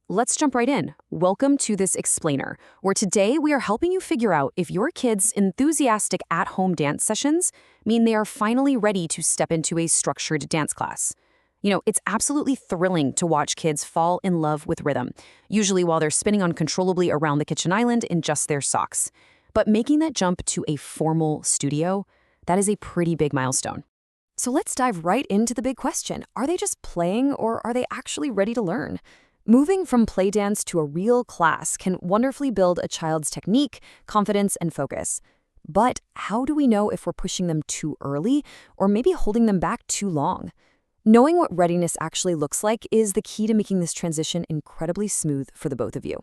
Let's jump right in. Welcome to this explainer, where today we are helping you figure out if your kids' enthusiastic at-home dance sessions mean they are finally ready to step into a structured dance class. It's absolutely thrilling to watch kids fall in love with rhythm, usually while they're spinning uncontrollably around the kitchen island in just their socks. But making that jump to a formal studio, that is a pretty big milestone. So let's dive right into the big question. Are they just playing, or are they actually ready to learn? Moving from play dance to a real class can wonderfully build a child's technique, confidence, and focus. But how do we know if we're pushing them too early or maybe holding them back too long? Knowing what readiness actually looks like is the key to making this transition incredibly smooth for the both of you.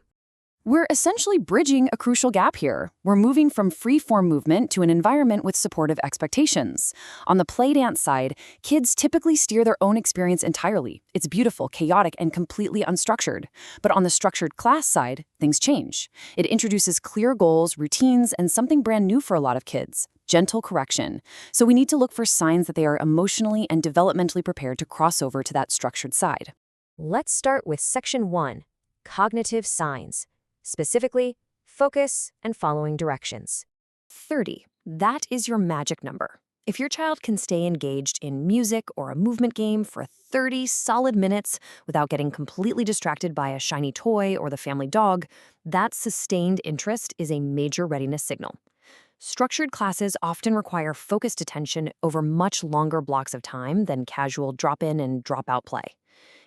We're essentially bridging a crucial gap here. We're moving from free-form movement to an environment with supportive expectations. On the play dance side, kids typically steer their own experience entirely. It's beautiful, chaotic, and completely unstructured. But on the structured class side, things change. It introduces clear goals, routines, and something brand new for a lot of kids: gentle correction. So we need to look for signs that they are emotionally and developmentally prepared to cross over to that structured side. Let's start with Section 1, Cognitive Signs. Specifically, focus and following directions. 30. That is your magic number. If your child can stay engaged in music or a movement game for 30 solid minutes without getting completely distracted by a shiny toy or the family dog, that sustained interest is a major readiness signal. Structured classes often require focused attention over much longer blocks of time than casual drop-in and drop-out play.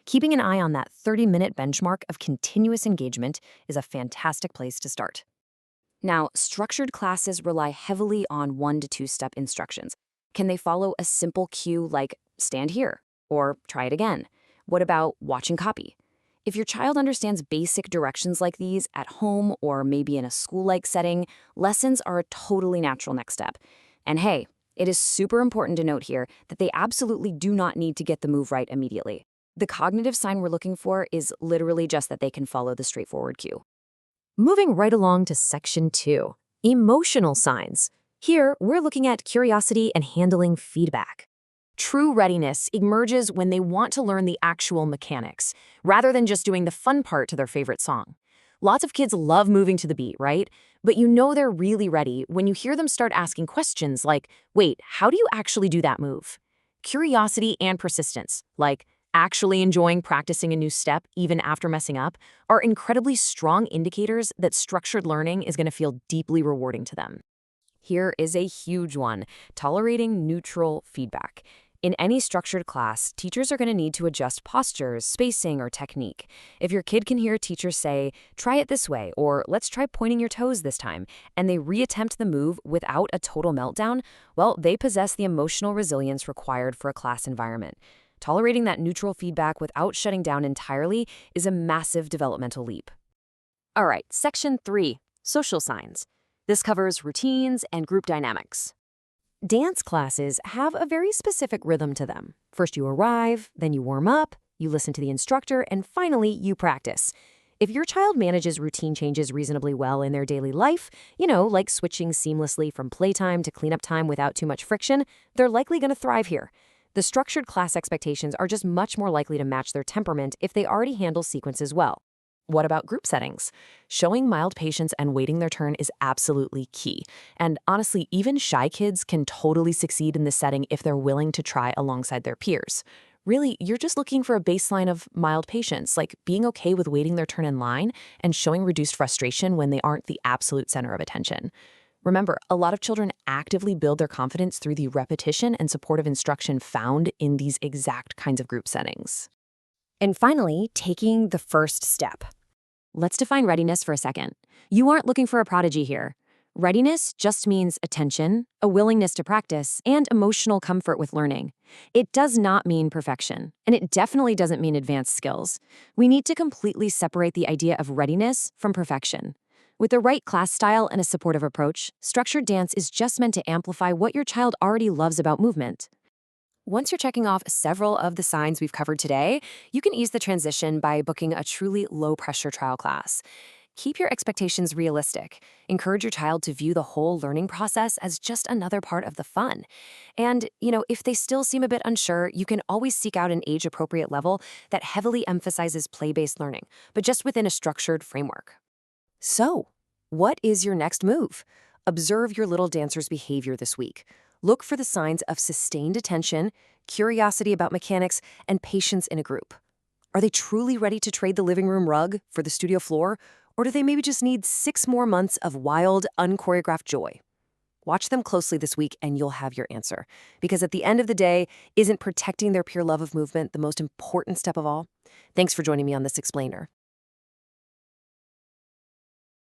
Keeping an eye on that 30-minute benchmark of continuous engagement is a fantastic place to start. Now, structured classes rely heavily on 1 to 2 step instructions. Can they follow a simple cue like stand here or try it again? What about watch and copy? If your child understands basic directions like these at home or maybe in a school-like setting, lessons are a totally natural next step. And hey, it is super important to note here that they absolutely do not need to get the move right immediately. The cognitive sign we're looking for is literally just that they can follow the straightforward cue. Moving right along to Section 2, Emotional Signs. Here, we're looking at curiosity and handling feedback. True readiness emerges when they want to learn the actual mechanics, rather than just doing the fun part to their favorite song. Lots of kids love moving to the beat, right? But you know they're really ready when you hear them start asking questions like, wait, how do you actually do that move? Curiosity and persistence, like actually enjoying practicing a new step even after messing up, are incredibly strong indicators that structured learning is going to feel deeply rewarding to them. Here is a huge one: tolerating neutral feedback. In any structured class, teachers are going to need to adjust postures, spacing, or technique. If your kid can hear teachers say, try it this way, or let's try pointing your toes this time, and they reattempt the move without a total meltdown, well, they possess the emotional resilience required for a class environment. Tolerating that neutral feedback without shutting down entirely is a massive developmental leap. All right, Section 3, Social Signs. This covers routines and group dynamics. Dance classes have a very specific rhythm to them. First you arrive, then you warm up, you listen to the instructor, and finally you practice. If your child manages routine changes reasonably well in their daily life, like switching seamlessly from playtime to cleanup time without too much friction, they're likely going to thrive here. The structured class expectations are just much more likely to match their temperament if they already handle sequences well. What about group settings? Showing mild patience and waiting their turn is absolutely key. And honestly, even shy kids can totally succeed in this setting if they're willing to try alongside their peers. Really, you're just looking for a baseline of mild patience, like being okay with waiting their turn in line and showing reduced frustration when they aren't the absolute center of attention. Remember, a lot of children actively build their confidence through the repetition and supportive instruction found in these exact kinds of group settings. And finally, taking the first step. Let's define readiness for a second. You aren't looking for a prodigy here. Readiness just means attention, a willingness to practice, and emotional comfort with learning. It does not mean perfection, and it definitely doesn't mean advanced skills. We need to completely separate the idea of readiness from perfection. With the right class style and a supportive approach, structured dance is just meant to amplify what your child already loves about movement. Once you're checking off several of the signs we've covered today, you can ease the transition by booking a truly low-pressure trial class. Keep your expectations realistic. Encourage your child to view the whole learning process as just another part of the fun. And, if they still seem a bit unsure, you can always seek out an age-appropriate level that heavily emphasizes play-based learning, but just within a structured framework. So, what is your next move? Observe your little dancer's behavior this week. Look for the signs of sustained attention, curiosity about mechanics, and patience in a group. Are they truly ready to trade the living room rug for the studio floor? Or do they maybe just need 6 more months of wild, unchoreographed joy? Watch them closely this week and you'll have your answer. Because at the end of the day, isn't protecting their pure love of movement the most important step of all? Thanks for joining me on this explainer.